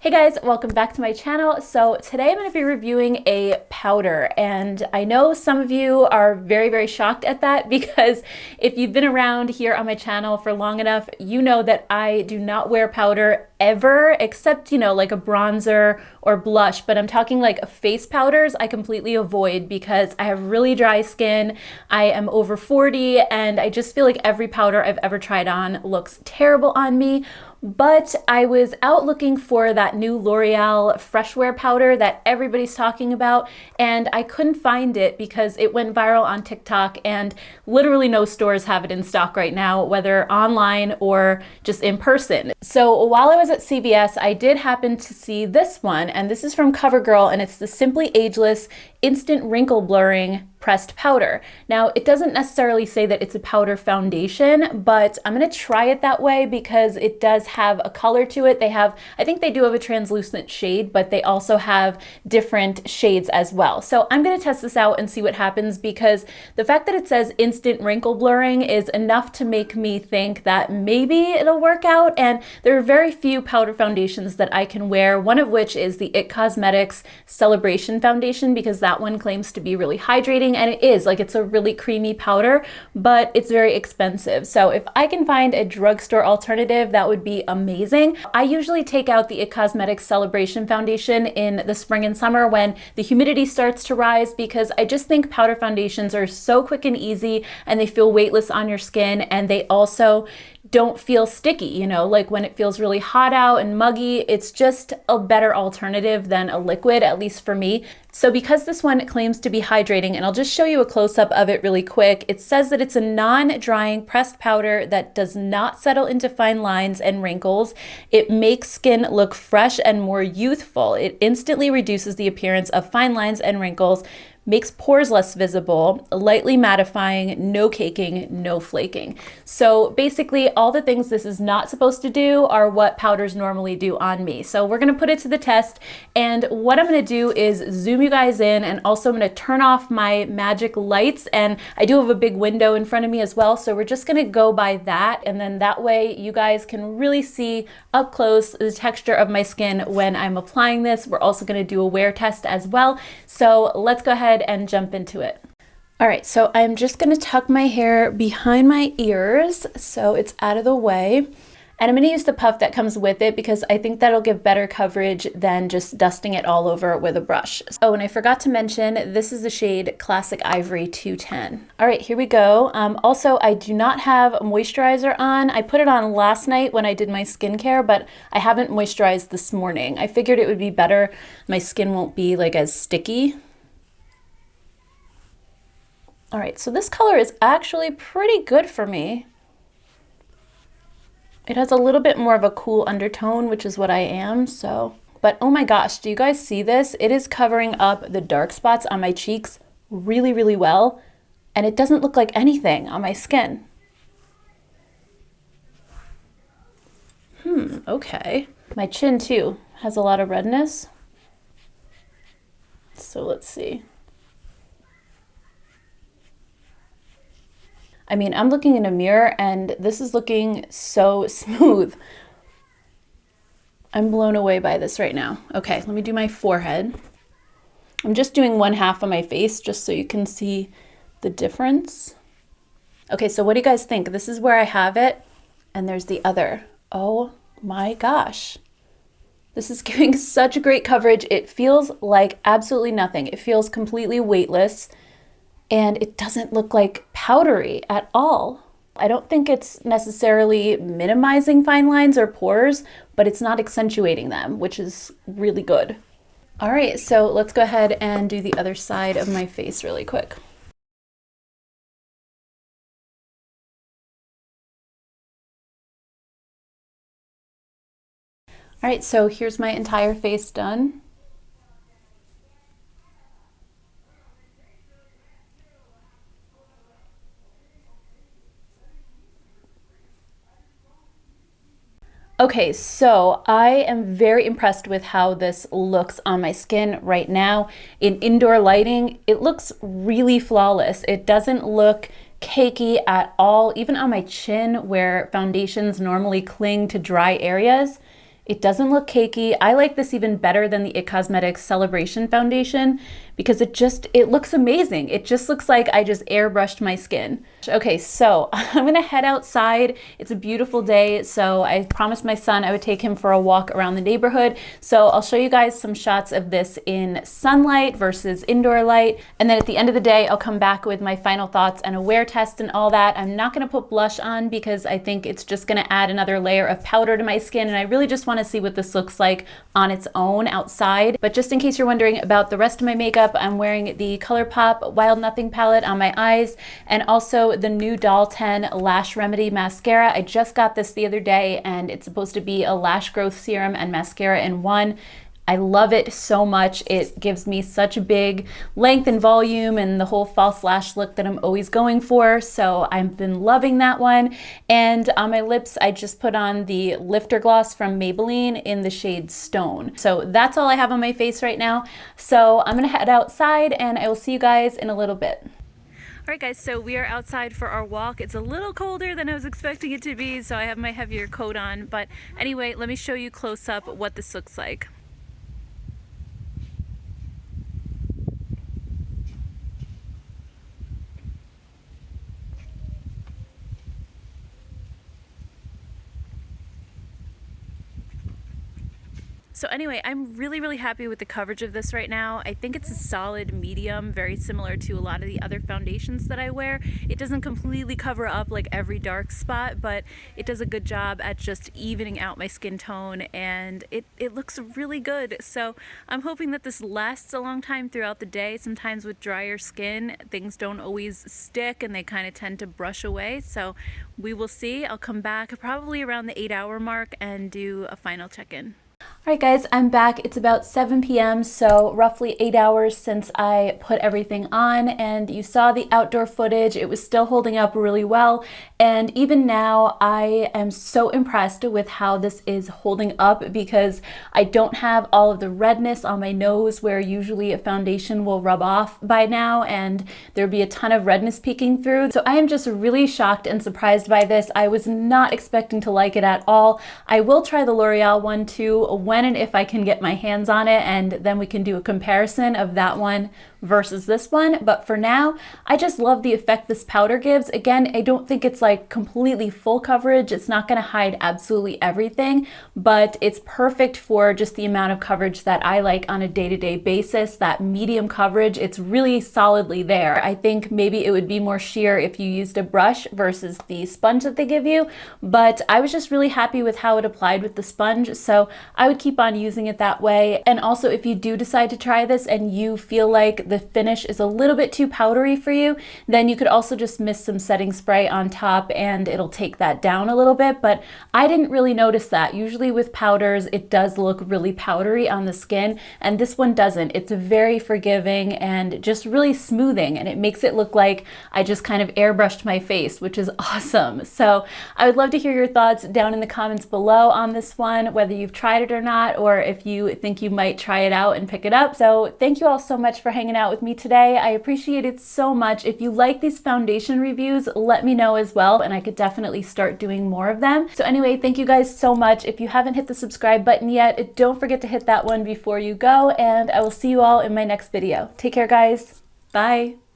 Hey guys, welcome back to my channel. So today I'm going to be reviewing a powder, and I know some of you are very shocked at that because if you've been around here on my channel for long enough, you know that I do not wear powder ever, except, like a bronzer or blush, but I'm talking like face powders I completely avoid because I have really dry skin. I am over 40 and I just feel like every powder I've ever tried on looks terrible on me. But I was out looking for that new L'Oreal Fresh Wear powder that everybody's talking about, and I couldn't find it because it went viral on TikTok and literally no stores have it in stock right now, whether online or just in person. So while I was at CVS, I did happen to see this one, and this is from Covergirl, and it's the Simply Ageless Instant Wrinkle Blurring Pressed Powder. Now, it doesn't necessarily say that it's a powder foundation, but I'm gonna try it that way because it does have a color to it. I think they do have a translucent shade, but they also have different shades as well. So I'm gonna test this out and see what happens, because the fact that it says instant wrinkle blurring is enough to make me think that maybe it'll work out. And there are very few powder foundations that I can wear, one of which is the IT Cosmetics Celebration Foundation, because that one claims to be really hydrating, and it is. Like, it's a really creamy powder, but it's very expensive. So if I can find a drugstore alternative, that would be amazing. I usually take out the IT Cosmetics Celebration Foundation in the spring and summer when the humidity starts to rise, because I just think powder foundations are so quick and easy and they feel weightless on your skin, and they also don't feel sticky, like when it feels really hot out and muggy. It's just a better alternative than a liquid, at least for me. So because this one claims to be hydrating, and I'll just show you a close-up of it really quick, it says that it's a non-drying pressed powder that does not settle into fine lines and wrinkles. It makes skin look fresh and more youthful. It instantly reduces the appearance of fine lines and wrinkles, makes pores less visible, lightly mattifying, no caking, no flaking. So basically all the things this is not supposed to do are what powders normally do on me. So we're gonna put it to the test, and what I'm gonna do is zoom you guys in, and also I'm gonna turn off my magic lights, and I do have a big window in front of me as well, so we're just gonna go by that, and then that way you guys can really see up close the texture of my skin when I'm applying this. We're also gonna do a wear test as well. So let's go ahead and jump into it. All right, so I'm just gonna tuck my hair behind my ears so it's out of the way. And I'm gonna use the puff that comes with it because I think that'll give better coverage than just dusting it all over with a brush. Oh, and I forgot to mention, this is the shade Classic Ivory 210. All right, here we go. Also, I do not have moisturizer on. I put it on last night when I did my skincare, but I haven't moisturized this morning. I figured it would be better. My skin won't be like as sticky. All right, so this color is actually pretty good for me. It has a little bit more of a cool undertone, which is what I am, so. But oh my gosh, do you guys see this? It is covering up the dark spots on my cheeks really well, and it doesn't look like anything on my skin. Okay. My chin too has a lot of redness. So let's see. I mean, I'm looking in a mirror and this is looking so smooth. I'm blown away by this right now. Okay, let me do my forehead. I'm just doing one half of my face just so you can see the difference. Okay, so what do you guys think? This is where I have it, and there's the other. Oh my gosh. This is giving such great coverage. It feels like absolutely nothing. It feels completely weightless. And it doesn't look like powdery at all. I don't think it's necessarily minimizing fine lines or pores, but it's not accentuating them, which is really good. All right, so let's go ahead and do the other side of my face really quick. All right, so here's my entire face done. Okay, so I am very impressed with how this looks on my skin right now. In indoor lighting, it looks really flawless. It doesn't look cakey at all, even on my chin where foundations normally cling to dry areas. It doesn't look cakey. I like this even better than the It Cosmetics Celebration Foundation because it looks amazing. It just looks like I just airbrushed my skin. Okay, so I'm gonna head outside. It's a beautiful day, so I promised my son I would take him for a walk around the neighborhood. So I'll show you guys some shots of this in sunlight versus indoor light. And then at the end of the day, I'll come back with my final thoughts and a wear test and all that. I'm not gonna put blush on because I think it's just gonna add another layer of powder to my skin, and I really just wanna see what this looks like on its own outside. But just in case you're wondering about the rest of my makeup, I'm wearing the ColourPop Wild Nothing palette on my eyes, and also the new Doll 10 Lash Remedy mascara. I just got this the other day, and it's supposed to be a lash growth serum and mascara in one. I love it so much. It gives me such a big length and volume and the whole false lash look that I'm always going for. So I've been loving that one. And on my lips, I just put on the Lifter Gloss from Maybelline in the shade Stone. So that's all I have on my face right now. So I'm gonna head outside and I will see you guys in a little bit. All right guys, so we are outside for our walk. It's a little colder than I was expecting it to be, so I have my heavier coat on. But anyway, let me show you close up what this looks like. So anyway, I'm really happy with the coverage of this right now. I think it's a solid medium, very similar to a lot of the other foundations that I wear. It doesn't completely cover up like every dark spot, but it does a good job at just evening out my skin tone, and it looks really good. So I'm hoping that this lasts a long time throughout the day. Sometimes with drier skin, things don't always stick and they kind of tend to brush away. So we will see. I'll come back probably around the 8-hour mark and do a final check-in. All right guys, I'm back. It's about 7 p.m. so roughly 8 hours since I put everything on, and you saw the outdoor footage. It was still holding up really well, and even now I am so impressed with how this is holding up because I don't have all of the redness on my nose where usually a foundation will rub off by now and there'd be a ton of redness peeking through. So I am just really shocked and surprised by this. I was not expecting to like it at all. I will try the L'Oreal one too when and if I can get my hands on it, and then we can do a comparison of that one versus this one. But for now, I just love the effect this powder gives. Again, I don't think it's like completely full coverage. It's not going to hide absolutely everything, but it's perfect for just the amount of coverage that I like on a day-to-day basis. That medium coverage, it's really solidly there. I think maybe it would be more sheer if you used a brush versus the sponge that they give you, but I was just really happy with how it applied with the sponge, so I would keep on using it that way. And also, if you do decide to try this and you feel like the finish is a little bit too powdery for you, then you could also just mist some setting spray on top and it'll take that down a little bit. But I didn't really notice that. Usually with powders, it does look really powdery on the skin, and this one doesn't. It's very forgiving and just really smoothing, and it makes it look like I just kind of airbrushed my face, which is awesome. So I would love to hear your thoughts down in the comments below on this one, whether you've tried it or not, or if you think you might try it out and pick it up. So thank you all so much for hanging out with me today. I appreciate it so much. If you like these foundation reviews, let me know as well, and I could definitely start doing more of them. So anyway, thank you guys so much. If you haven't hit the subscribe button yet, don't forget to hit that one before you go, and I will see you all in my next video. Take care, guys. Bye.